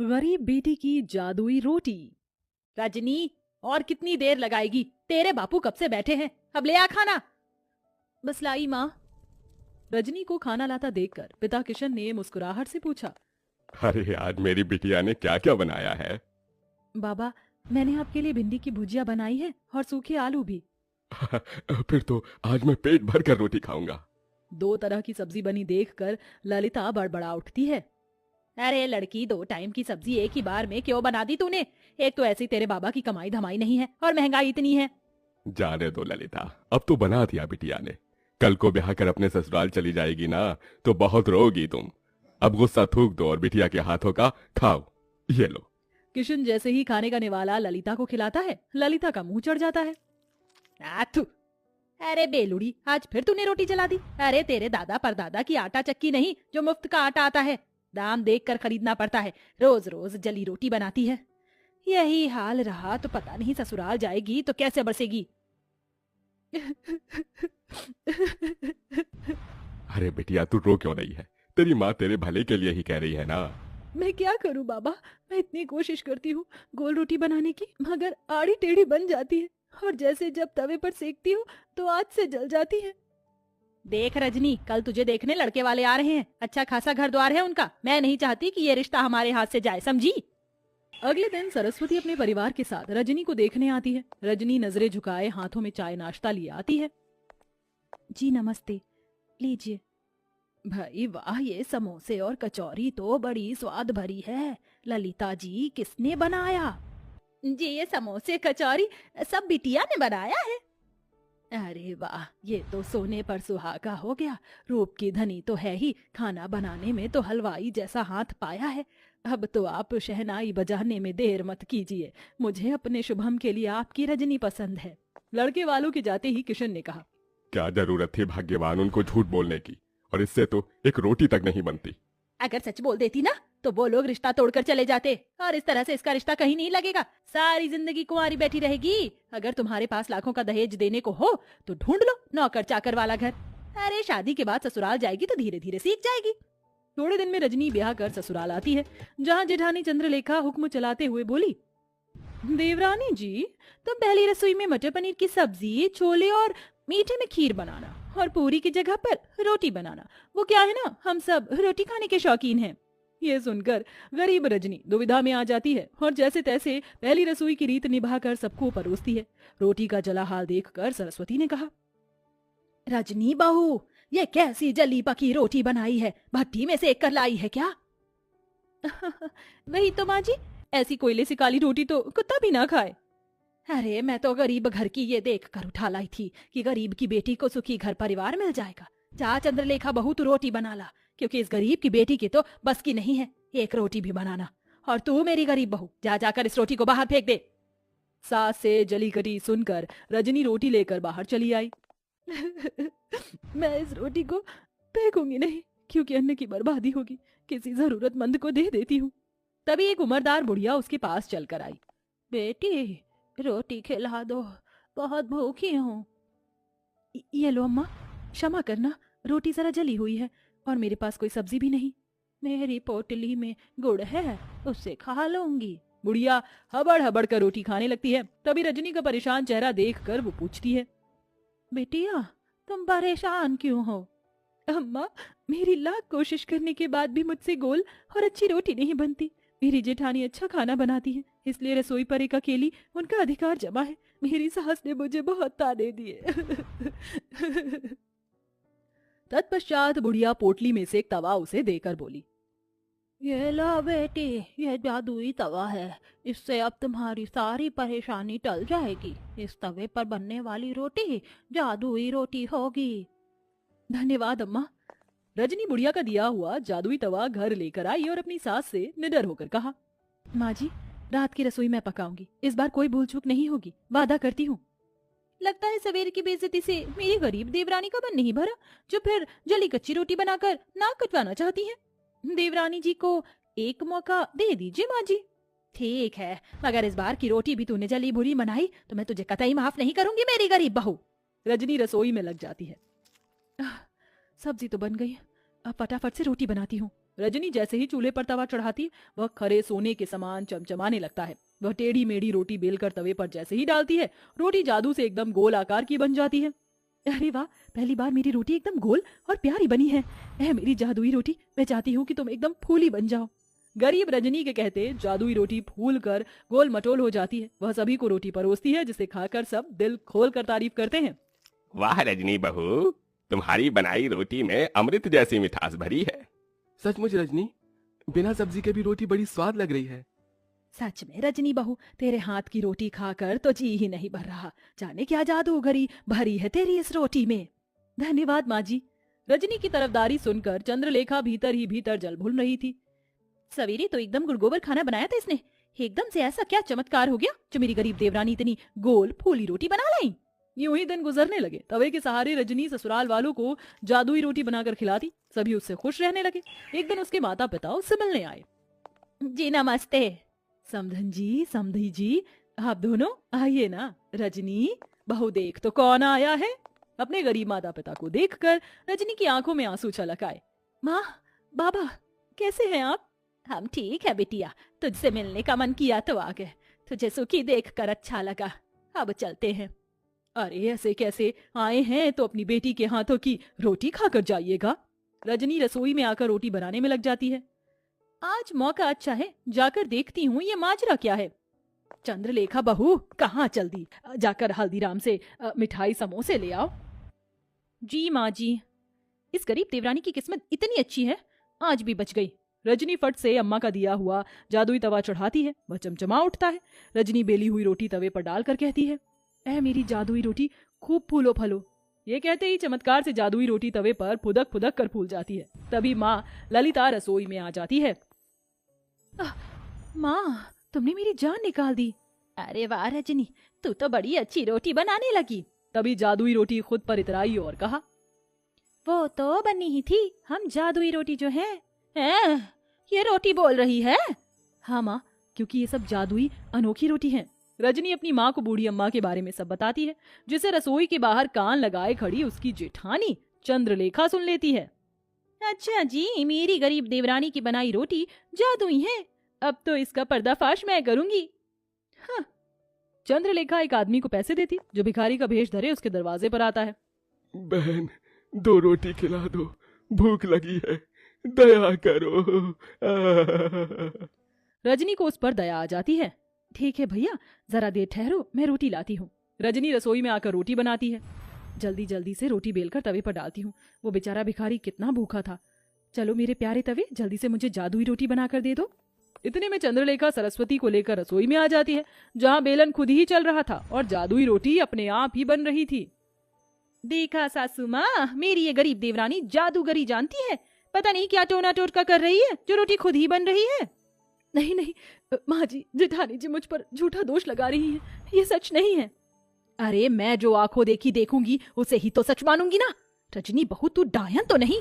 गरीब बेटी की जादुई रोटी। रजनी, और कितनी देर लगाएगी? तेरे बापू कब से बैठे हैं, अब ले आ खाना। बस लाई माँ। रजनी को खाना लाता देखकर पिता किशन ने मुस्कुराहट से पूछा। अरे आज मेरी बिटिया ने क्या क्या बनाया है? बाबा, मैंने आपके लिए भिंडी की भुजिया बनाई है और सूखे आलू भी। फिर तो आज मैं पेट भर कर रोटी खाऊंगा। 2 तरह की सब्जी बनी देखकर ललिता बड़बड़ा उठती है। अरे लड़की, 2 टाइम की सब्जी एक ही बार में क्यों बना दी तूने? एक तो ऐसी तेरे बाबा की कमाई धमाई नहीं है और महंगाई इतनी है। जाने दो ललिता, अब तो बना दिया बिटिया ने। कल को ब्याह कर अपने ससुराल चली जाएगी ना, तो बहुत रोगी तुम। अब गुस्सा थूक दो और बिटिया के हाथों का खाओ। ये लो। किशन जैसे ही खाने का निवाला ललिता को खिलाता है, ललिता का मुंह चढ़ जाता है। आथू! अरे बेलुड़ी, आज फिर तूने रोटी जला दी। अरे तेरे दादा परदादा की आटा चक्की नहीं जो मुफ्त का आटा आता है, दाम देख कर खरीदना पड़ता है। रोज रोज जली रोटी बनाती है। यही हाल रहा तो पता नहीं ससुराल जाएगी तो कैसे बरसेगी। अरे बिटिया, तू रो क्यों रही है? तेरी माँ तेरे भले के लिए ही कह रही है ना। मैं क्या करूं बाबा, मैं इतनी कोशिश करती हूँ गोल रोटी बनाने की, मगर आड़ी टेढ़ी बन जाती है और जैसे जब तवे पर सेकती हूँ तो आग से जल जाती है। देख रजनी, कल तुझे देखने लड़के वाले आ रहे हैं। अच्छा खासा घर द्वार है उनका। मैं नहीं चाहती कि ये रिश्ता हमारे हाथ से जाए, समझी? अगले दिन सरस्वती अपने परिवार के साथ रजनी को देखने आती है। रजनी नजरें झुकाए हाथों में चाय नाश्ता लिए आती है। जी नमस्ते, लीजिए। भाई वाह, ये समोसे और कचौरी तो बड़ी स्वाद भरी है। ललिता जी, किसने बनाया? जी ये समोसे कचौरी सब बिटिया ने बनाया है। अरे वाह, ये तो सोने पर सुहागा हो गया। रूप की धनी तो है ही, खाना बनाने में तो हलवाई जैसा हाथ पाया है। अब तो आप शहनाई बजाने में देर मत कीजिए। मुझे अपने शुभम के लिए आपकी रजनी पसंद है। लड़के वालों के जाते ही किशन ने कहा। क्या जरूरत थी भाग्यवान उनको झूठ बोलने की, और इससे तो एक रोटी तक नहीं बनती। अगर सच बोल देती ना तो वो लोग रिश्ता तोड़कर चले जाते, और इस तरह से इसका रिश्ता कहीं नहीं लगेगा। सारी जिंदगी कुंवारी बैठी रहेगी। अगर तुम्हारे पास लाखों का दहेज देने को हो तो ढूंढ लो नौकर चाकर वाला घर। अरे शादी के बाद ससुराल जाएगी तो धीरे धीरे सीख जाएगी। थोड़े दिन में रजनी ब्याह कर ससुराल आती है, जहाँ जेठानी चंद्रलेखा हुक्म चलाते हुए बोली। देवरानी जी, तुम पहली रसोई में मटर पनीर की सब्जी, छोले और मीठे में खीर बनाना, और पूरी की जगह पर रोटी बनाना। वो क्या है ना, हम सब रोटी खाने के शौकीन हैं। ये सुनकर गरीब रजनी दुविधा में आ जाती है और जैसे तैसे पहली रसोई की रीत निभाकर सबको परोसती है। रोटी का जला हाल देखकर सरस्वती ने कहा। रजनी बहू, ये कैसी जली पकी रोटी बनाई है? भट्टी में सेक कर लाई है क्या? वही तो माँ जी, ऐसी कोयले से काली रोटी तो कुत्ता भी ना खाए। अरे मैं तो गरीब घर की ये देख कर उठा लाई थी कि गरीब की बेटी को सुखी घर परिवार मिल जाएगा। जा चंद्रलेखा बहू, तू रोटी बना ला, क्योंकि इस गरीब की बेटी की तो बस की नहीं है एक रोटी भी बनाना। और तू मेरी गरीब बहू, जा जाकर इस रोटी को बाहर फेंक दे। सास से जली कटी सुनकर रजनी रोटी लेकर बाहर चली आई। मैं इस रोटी को फेंकूंगी नहीं, क्योंकि अन्न की बर्बादी होगी। किसी जरूरतमंद को दे देती हूँ। तभी एक उम्रदार बुढ़िया उसके पास चलकर आई। बेटी, रोटी खिला दो, बहुत भूखी हूँ। ये लो अम्मा, क्षमा करना, रोटी जरा जली हुई है और मेरे पास कोई सब्जी भी नहीं। मेरी पोटली में गुड़ है, उससे खा लूंगी। बुढ़िया हबड़ हबड़ कर रोटी खाने लगती है। तभी रजनी का परेशान चेहरा देखकर वो पूछती है। बेटिया, तुम परेशान क्यों हो? अम्मा, मेरी लाख कोशिश करने के बाद भी मुझसे गोल और अच्छी रोटी नहीं बनती। मेरी जेठानी अच्छा खाना बनाती है, इसलिए रसोई पर एक अकेली उनका अधिकार जमा है। मेरी सास ने मुझे बहुत ताने दिए। तत्पश्चात बुढ़िया पोटली में से एक तवा उसे देकर बोली। ये लो बेटी, ये जादुई तवा है। इससे अब तुम्हारी सारी परेशानी टल जाएगी। इस तवे पर बनने वाली रोटी जादुई रोटी होगी। धन्यवाद अम्मा। रजनी बुढ़िया का दिया हुआ जादुई तवा घर लेकर आई और अपनी सास से निडर होकर कहा। माँ जी, रात की रसोई मैं पकाऊंगी। इस बार कोई भूल चूक नहीं होगी, वादा करती हूँ। लगता है सवेर की बेइज्जती से मेरी गरीब देवरानी का मन नहीं भरा, जो फिर जली कच्ची रोटी बनाकर नाक कटवाना चाहती है। देवरानी जी को एक मौका दे दीजिए माँ जी। ठीक है, मगर इस बार की रोटी भी तूने जली बुरी बनाई तो मैं तुझे कतई माफ नहीं करूंगी, मेरी गरीब बहू। रजनी रसोई में लग जाती है। सब्जी तो बन गई, अब फटाफट से रोटी बनाती हूँ। रजनी जैसे ही चूल्हे पर तवा चढ़ाती है, वह खरे सोने के समान चमचमाने लगता है। वह टेढ़ी मेढ़ी रोटी बेलकर तवे पर जैसे ही डालती है, रोटी जादू से एकदम गोल आकार की बन जाती है। अरे वाह, पहली बार मेरी रोटी एकदम गोल और प्यारी बनी है। मेरी जादुई रोटी, मैं चाहती हूँ कि तुम एकदम फूली बन जाओ। गरीब रजनी के कहते जादुई रोटी फूल कर गोल मटोल हो जाती है। वह सभी को रोटी परोसती है, जिसे खाकर सब दिल खोल कर तारीफ करते हैं। वाह रजनी बहू, तुम्हारी बनाई रोटी में अमृत जैसी मिठास भरी है। सचमुच रजनी, बिना सब्जी के भी रोटी बड़ी स्वाद लग रही है। सच में रजनी बहू, तेरे हाथ की रोटी खाकर तो जी ही नहीं भर रहा। जाने क्या जादूगरी भरी है तेरी इस रोटी में। धन्यवाद माँ जी। रजनी की तरफदारी सुनकर चंद्रलेखा भीतर ही भीतर जल भून रही थी। सवेरे तो एकदम गुड़गोबर खाना बनाया था इसने, एकदम से ऐसा क्या चमत्कार हो गया जो मेरी गरीब देवरानी इतनी गोल फूली रोटी बना लाई। यूं ही दिन गुजरने लगे। तवे के सहारे रजनी ससुराल वालों को जादुई रोटी बनाकर खिलाती। सभी उससे खुश रहने लगे। एक दिन उसके माता पिता उससे मिलने आए। जी नमस्ते। समधन जी, समधी जी, आप दोनों आइए ना। रजनी बहू, देख तो कौन आया है। अपने गरीब माता पिता को देखकर रजनी की आंखों में आंसू छलक आए। माँ, बाबा, कैसे हैं आप? हम ठीक है बिटिया, तुझसे मिलने का मन किया तो आ गए। तुझे सुखी देखकर अच्छा लगा। अब चलते हैं। अरे ऐसे कैसे आए हैं, तो अपनी बेटी के हाथों की रोटी खाकर जाइएगा। रजनी रसोई में आकर रोटी बनाने में लग जाती है। आज मौका अच्छा है, जाकर देखती हूँ ये माजरा क्या है। चंद्रलेखा बहू, कहाँ चल दी? जाकर हल्दीराम से मिठाई समोसे ले आओ। जी माँ जी। इस गरीब देवरानी की किस्मत इतनी अच्छी है, आज भी बच गई। रजनी फट से अम्मा का दिया हुआ जादुई तवा चढ़ाती है। वह चमचमा उठता है। रजनी बेली हुई रोटी तवे पर डालकर कहती है, मेरी जादुई रोटी खूब फूलो फलो। ये कहते ही चमत्कार से जादुई रोटी तवे पर फुदक फुदक कर फूल जाती है। तभी माँ ललिता रसोई में आ जाती है। माँ, तुमने मेरी जान निकाल दी। अरे वाह रजनी, तू तो बड़ी अच्छी रोटी बनाने लगी। तभी जादुई रोटी खुद पर इतराई और कहा, वो तो बनी ही थी, हम जादुई रोटी जो है। ये रोटी बोल रही है? हाँ माँ, क्योंकि ये सब जादुई अनोखी रोटी है। रजनी अपनी माँ को बूढ़ी अम्मा के बारे में सब बताती है, जिसे रसोई के बाहर कान लगाए खड़ी उसकी जेठानी चंद्रलेखा सुन लेती है। अच्छा जी, मेरी गरीब देवरानी की बनाई रोटी जादुई है। अब तो इसका पर्दाफाश मैं करूंगी। हाँ। चंद्रलेखा एक आदमी को पैसे देती, जो भिखारी का भेष धरे उसके दरवाजे पर आता है। बहन, 2 रोटी खिला दो, भूख लगी है, दया करो। रजनी को उस पर दया आ जाती है। ठीक है भैया, जरा देर ठहरो, मैं रोटी लाती हूँ। रजनी रसोई में आकर रोटी बनाती है। जल्दी जल्दी से रोटी बेलकर तवे पर डालती हूँ। वो बेचारा भिखारी कितना भूखा था। चलो मेरे प्यारे तवे, जल्दी से मुझे जादुई रोटी बनाकर दे दो। इतने में चंद्रलेखा सरस्वती को लेकर रसोई में आ जाती है, जहाँ बेलन खुद ही चल रहा था और जादुई रोटी अपने आप ही बन रही थी। देखा सासू माँ, मेरी ये गरीब देवरानी जादूगरी जानती है। पता नहीं क्या टोना टोटका कर रही है, जो रोटी खुद ही बन रही है। नहीं नहीं माँ जी, जेठानी जी मुझ पर झूठा दोष लगा रही है, ये सच नहीं है। अरे मैं जो आंखों देखी देखूंगी उसे ही तो सच मानूंगी ना। रजनी बहू, तू डायन तो नहीं?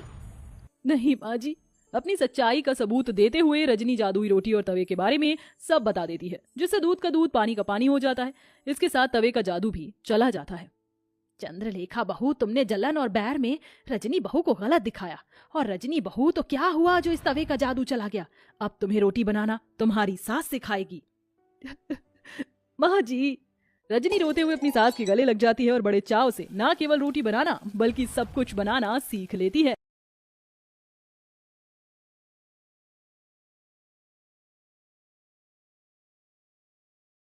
नहीं माँ जी। अपनी सच्चाई का सबूत देते हुए रजनी जादुई रोटी और तवे के बारे में सब बता देती है, जिससे दूध का दूध पानी का पानी हो जाता है। इसके साथ तवे का जादू भी चला जाता है। चंद्रलेखा बहू, तुमने जलन और बैर में रजनी बहू को गलत दिखाया। और रजनी बहू तो क्या हुआ जो इस तवे का जादू चला गया? अब तुम्हें रोटी बनाना तुम्हारी सास सिखाएगी। माँ जी। रजनी रोते हुए अपनी सास के गले लग जाती है और बड़े चाव से न केवल रोटी बनाना बल्कि सब कुछ बनाना सीख लेती है।